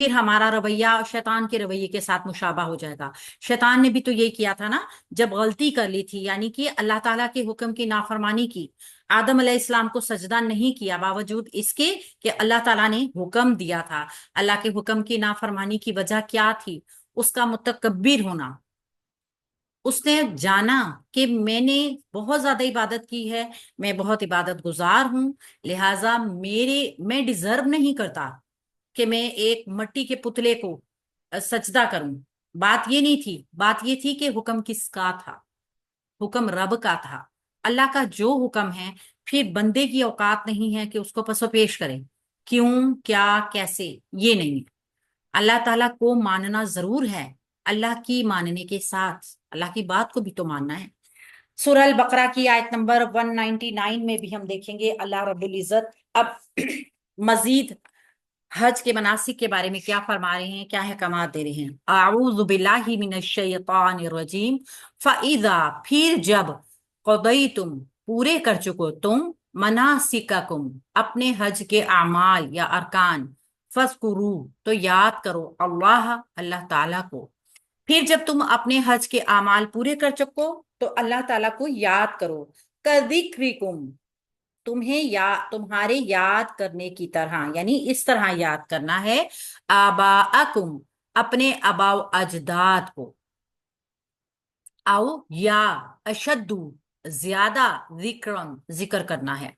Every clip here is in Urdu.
پھر ہمارا رویہ شیطان کے رویے کے ساتھ مشابہ ہو جائے گا۔ شیطان نے بھی تو یہی کیا تھا نا، جب غلطی کر لی تھی، یعنی کہ اللہ تعالیٰ کے حکم کی نافرمانی کی، آدم علیہ السلام کو سجدہ نہیں کیا، باوجود اس کے کہ اللہ تعالیٰ نے حکم دیا تھا۔ اللہ کے حکم کی نافرمانی کی وجہ کیا تھی؟ اس کا متکبر ہونا۔ اس نے جانا کہ میں نے بہت زیادہ عبادت کی ہے، میں بہت عبادت گزار ہوں، لہٰذا میں ڈیزرو نہیں کرتا کہ میں ایک مٹی کے پتلے کو سجدہ کروں۔ بات یہ نہیں تھی، بات یہ تھی کہ حکم کس کا تھا؟ حکم رب کا تھا۔ اللہ کا جو حکم ہے، پھر بندے کی اوقات نہیں ہے کہ اس کو پسو پیش کرے، کیوں، کیا، کیسے، یہ نہیں۔ اللہ تعالیٰ کو ماننا ضرور ہے، اللہ کی ماننے کے ساتھ اللہ کی بات کو بھی تو ماننا ہے۔ سورہ البقرہ کی آیت نمبر 199 میں بھی ہم دیکھیں گے اللہ رب العزت اب مزید حج کے مناسک کے بارے میں کیا فرما رہے ہیں، کیا احکامات دے رہے ہیں۔ اعوذ باللہ من الشیطان الرجیم، فَإِذَا پھر جب قضیتم پورے کر چکو تم مناسککم اپنے حج کے اعمال یا ارکان، فَاذْكُرُوا تو یاد کرو اللہ تعالیٰ کو۔ پھر جب تم اپنے حج کے اعمال پورے کر چکو تو اللہ تعالیٰ کو یاد کرو، کَذِکْرِکُم تمہارے یاد کرنے کی طرح، یعنی اس طرح یاد کرنا ہے، آباءکم اپنے آبا و اجداد کو، او یا اشدو زیادہ، ذکر کرنا ہے۔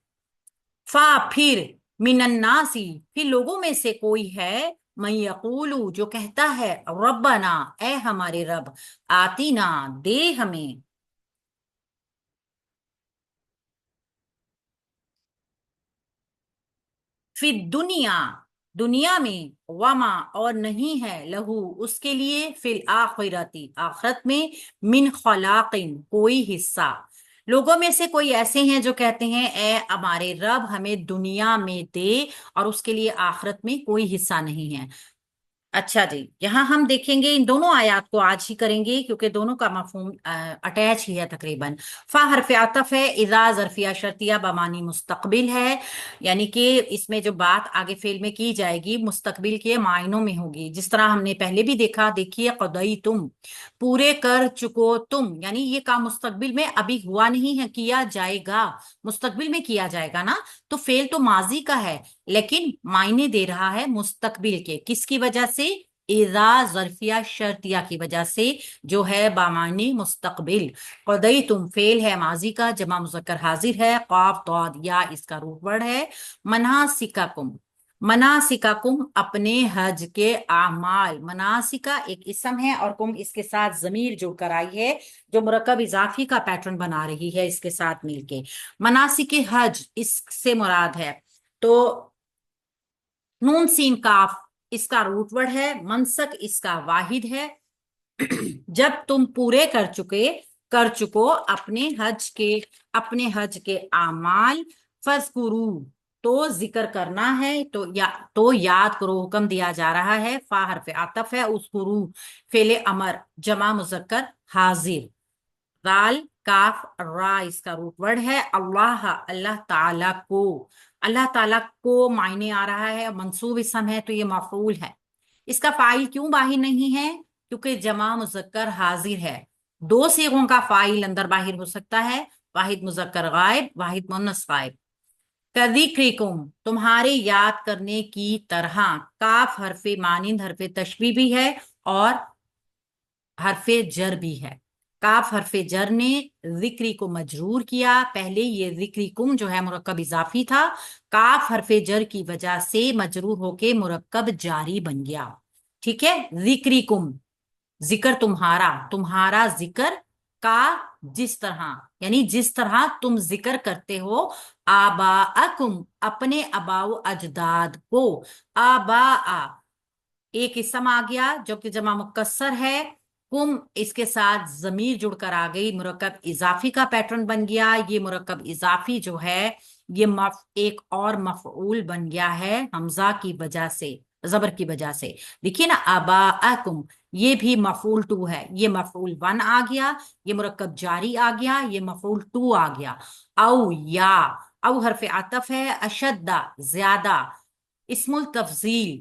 فا پھر من الناسی پھر لوگوں میں سے کوئی ہے، من یقولو جو کہتا ہے، ربنا اے ہمارے رب، آتینا دے ہمیں، فی دنیا میں، وما اور نہیں ہے، لہو اس کے لیے، فی الآخرتی آخرت میں، من خلاق کوئی حصہ۔ لوگوں میں سے کوئی ایسے ہیں جو کہتے ہیں اے ہمارے رب ہمیں دنیا میں دے، اور اس کے لیے آخرت میں کوئی حصہ نہیں ہے۔ اچھا جی، یہاں ہم دیکھیں گے ان دونوں آیات کو آج ہی کریں گے کیونکہ دونوں کا مفہوم اٹیچ ہی ہے تقریباً۔ فا حرف عطف ہے، اذا ظرفیہ شرطیہ بمانی مستقبل ہے، یعنی کہ اس میں جو بات آگے فعل میں کی جائے گی مستقبل کے معنوں میں ہوگی، جس طرح ہم نے پہلے بھی دیکھا، دیکھیے قضی تم پورے کر چکو تم، یعنی یہ کام مستقبل میں ابھی ہوا نہیں ہے، کیا جائے گا، مستقبل میں کیا جائے گا نا، تو فعل تو ماضی کا ہے لیکن معنی دے رہا ہے مستقبل کے، کس کی وجہ سے؟ اذا ظرفیہ شرطیہ کی وجہ سے، جو ہے بامعنی مستقبل۔ قضیتم فعل ہے ماضی کا، جمع مذکر حاضر ہے، قاف ضاد یا اس کا روٹ ورڈ ہے، مناسککم مناسککم اپنے حج کے اعمال، مناسکہ ایک اسم ہے اور کم اس کے ساتھ ضمیر جڑ کر آئی ہے جو مرکب اضافی کا پیٹرن بنا رہی ہے اس کے ساتھ مل کے۔ مناسک حج اس سے مراد ہے تو نون سین کاف اس کا روٹ ورڈ ہے، منسک اس کا واحد ہے۔ جب تم پورے کر چکو اپنے حج کے اعمال، فذکرو تو ذکر کرنا ہے، تو یاد کرو، حکم دیا جا رہا ہے، فا حرف عطف ہے، اذکرو فعل امر جمع مذکر حاضر، دال کاف را اس کا روٹ ورڈ ہے، اللہ تعالیٰ کو، اللہ تعالیٰ کو معنی آ رہا ہے، منصوب اسم ہے تو یہ مفعول ہے۔ اس کا فاعل کیوں باہر نہیں ہے؟ کیونکہ جمع مذکر حاضر ہے، دو صیغوں کا فاعل اندر باہر ہو سکتا ہے، واحد مذکر غائب، واحد مؤنث غائب۔ کذکرکم تمہارے یاد کرنے کی طرح، کاف حرف مانند حرف تشبیہ بھی ہے اور حرف جر بھی ہے۔ کاف حرف جر نے ذکری کو مجرور کیا، پہلے یہ ذکری کم جو ہے مرکب اضافی تھا، کاف حرف جر کی وجہ سے مجرور ہو کے مرکب جاری بن گیا، ٹھیک ہے۔ ذکری کم ذکر تمہارا ذکر، کا جس طرح، یعنی جس طرح تم ذکر کرتے ہو، آباءکم اپنے آبا و اجداد کو، آباء ایک اسم آ گیا جو کہ جمع مکسر ہے، کم اس کے ساتھ ضمیر جڑ کر آ گئی، مرکب اضافی کا پیٹرن بن گیا، یہ مرکب اضافی جو ہے یہ ایک اور مفعول بن گیا ہے حمزہ کی وجہ سے، زبر کی وجہ سے۔ دیکھیے نا، آباءکم یہ بھی مفعول 2 ہے، یہ مفعول 1 آ گیا، یہ مرکب جاری آ گیا، یہ مفعول 2 آ گیا۔ او حرف عطف ہے، اشدہ زیادہ، اسم التفضیل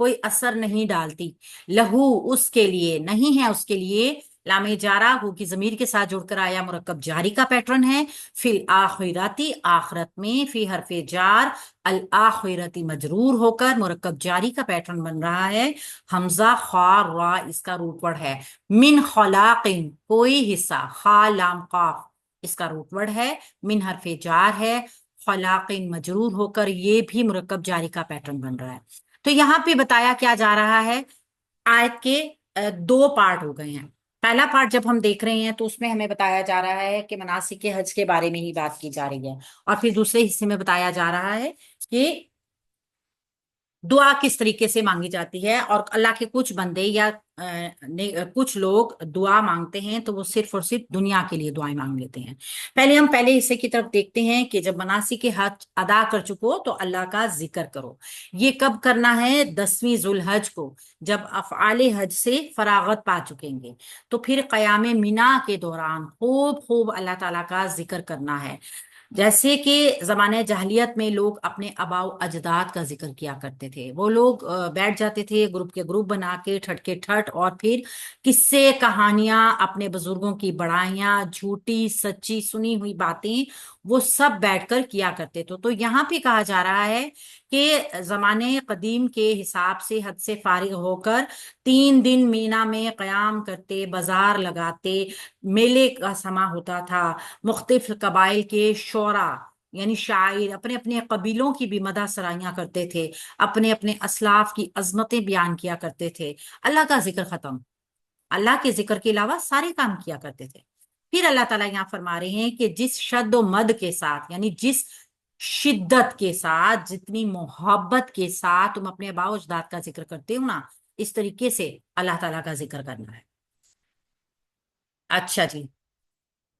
کوئی اثر نہیں ڈالتی، لہو اس کے لیے، نہیں ہے اس کے لیے، لام جارہ ہو کی ضمیر کے ساتھ جڑ کر آیا مرکب جاری کا پیٹرن ہے، فی الآخرتی آخرت میں، فی حرف جار الآخرتی مجرور ہو کر مرکب جاری کا پیٹرن بن رہا ہے، حمزہ خا را اس کا روٹ ورڈ ہے، من خلاقن کوئی حصہ، خا لام قاف اس کا روٹ ورڈ ہے، من حرف جار ہے، خلاقن مجرور ہو کر یہ بھی مرکب جاری کا پیٹرن بن رہا ہے۔ تو یہاں پہ بتایا کیا جا رہا ہے، آیت کے دو پارٹ ہو گئے ہیں۔ پہلا پارٹ جب ہم دیکھ رہے ہیں تو اس میں ہمیں بتایا جا رہا ہے کہ مناسک حج کے بارے میں ہی بات کی جا رہی ہے، اور پھر دوسرے حصے میں بتایا جا رہا ہے کہ دعا کس طریقے سے مانگی جاتی ہے، اور اللہ کے کچھ بندے یا کچھ لوگ دعا مانگتے ہیں تو وہ صرف اور صرف دنیا کے لیے دعائیں مانگ لیتے ہیں۔ پہلے ہم پہلے حصے کی طرف دیکھتے ہیں کہ جب مناسک حج ادا کر چکو تو اللہ کا ذکر کرو۔ یہ کب کرنا ہے؟ 10ویں ذو الحج کو، جب افعال حج سے فراغت پا چکیں گے تو پھر قیام منا کے دوران خوب خوب اللہ تعالیٰ کا ذکر کرنا ہے۔ جیسے کہ زمانہ جاہلیت میں لوگ اپنے آباء و اجداد کا ذکر کیا کرتے تھے، وہ لوگ بیٹھ جاتے تھے گروپ کے گروپ بنا کے ٹھٹ کے ٹھٹ، اور پھر قصے کہانیاں، اپنے بزرگوں کی بڑائیاں، جھوٹی سچی سنی ہوئی باتیں وہ سب بیٹھ کر کیا کرتے تھے۔ تو یہاں پہ کہا جا رہا ہے کہ زمانے قدیم کے حساب سے حد سے فارغ ہو کر 3 دن مینا میں قیام کرتے، بازار لگاتے، میلے کا سما ہوتا تھا، مختلف قبائل کے شعراء یعنی شاعر اپنے اپنے قبیلوں کی بھی مدح سرائیاں کرتے تھے، اپنے اپنے اسلاف کی عظمتیں بیان کیا کرتے تھے، اللہ کا ذکر ختم، اللہ کے ذکر کے علاوہ سارے کام کیا کرتے تھے۔ پھر اللہ تعالیٰ یہاں فرما رہے ہیں کہ جس شد و مد کے ساتھ، یعنی جس شدت کے ساتھ، جتنی محبت کے ساتھ تم اپنے آباء و اجداد کا ذکر کرتے ہو نا، اس طریقے سے اللہ تعالیٰ کا ذکر کرنا ہے۔ اچھا جی،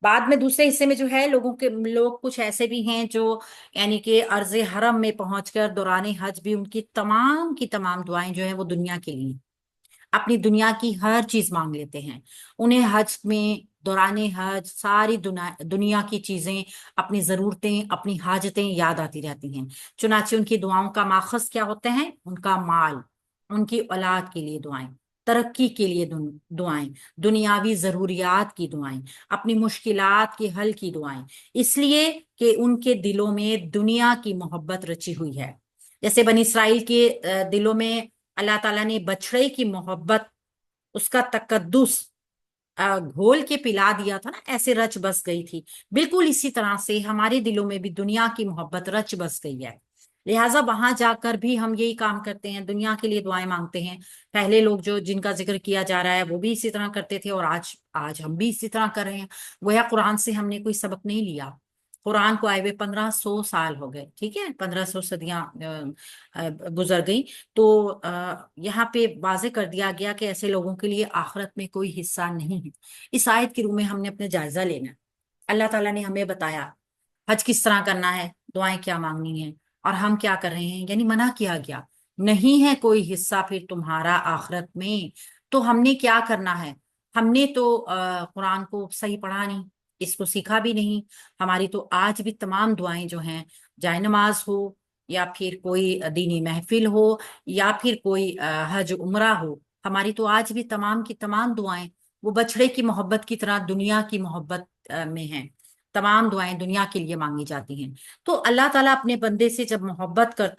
بعد میں دوسرے حصے میں جو ہے لوگ کچھ ایسے بھی ہیں جو یعنی کہ عرض حرم میں پہنچ کر دوران حج بھی ان کی تمام دعائیں جو ہیں وہ دنیا کے لیے، اپنی دنیا کی ہر چیز مانگ لیتے ہیں۔ انہیں حج میں دوران حج ساری دنیا کی چیزیں، اپنی ضرورتیں، اپنی حاجتیں یاد آتی رہتی ہیں، چنانچہ ان کی دعاؤں کا ماخذ کیا ہوتے ہیں؟ ان کا مال، ان کی اولاد کے لیے دعائیں، ترقی کے لیے دعائیں، دنیاوی ضروریات کی دعائیں، اپنی مشکلات کے حل کی دعائیں، اس لیے کہ ان کے دلوں میں دنیا کی محبت رچی ہوئی ہے۔ جیسے بنی اسرائیل کے دلوں میں اللہ تعالیٰ نے بچڑے کی محبت، اس کا تقدس گھول کے پلا دیا تھا نا، ایسے رچ بس گئی تھی، بالکل اسی طرح سے ہمارے دلوں میں بھی دنیا کی محبت رچ بس گئی ہے، لہٰذا وہاں جا کر بھی ہم یہی کام کرتے ہیں، دنیا کے لیے دعائیں مانگتے ہیں۔ پہلے لوگ جن کا ذکر کیا جا رہا ہے وہ بھی اسی طرح کرتے تھے، اور آج ہم بھی اسی طرح کر رہے ہیں۔ گویا قرآن سے ہم نے کوئی سبق نہیں لیا، قرآن کو آئے ہوئے 1500 سال ہو گئے، ٹھیک ہے، 1500 صدیاں گزر گئی، تو یہاں پہ واضح کر دیا گیا کہ ایسے لوگوں کے لیے آخرت میں کوئی حصہ نہیں ہے۔ اس آیت کی روح میں ہم نے اپنے جائزہ لینا ہے۔ اللہ تعالیٰ نے ہمیں بتایا حج کس طرح کرنا ہے، دعائیں کیا مانگنی ہیں، اور ہم کیا کر رہے ہیں، یعنی منع کیا گیا نہیں ہے کوئی حصہ پھر تمہارا آخرت میں۔ تو ہم نے کیا کرنا ہے؟ ہم نے تو قرآن کو صحیح پڑھا نہیں، اس کو سیکھا بھی نہیں۔ ہماری تو آج بھی تمام دعائیں جو ہیں، جائے نماز ہو یا پھر کوئی دینی محفل ہو یا پھر کوئی حج عمرہ ہو، ہماری تو آج بھی تمام کی تمام دعائیں وہ بچڑے کی محبت کی طرح دنیا کی محبت میں ہیں۔ تمام دعائیں دنیا کے لیے مانگی جاتی ہیں۔ تو اللہ تعالیٰ اپنے بندے سے جب محبت کرتا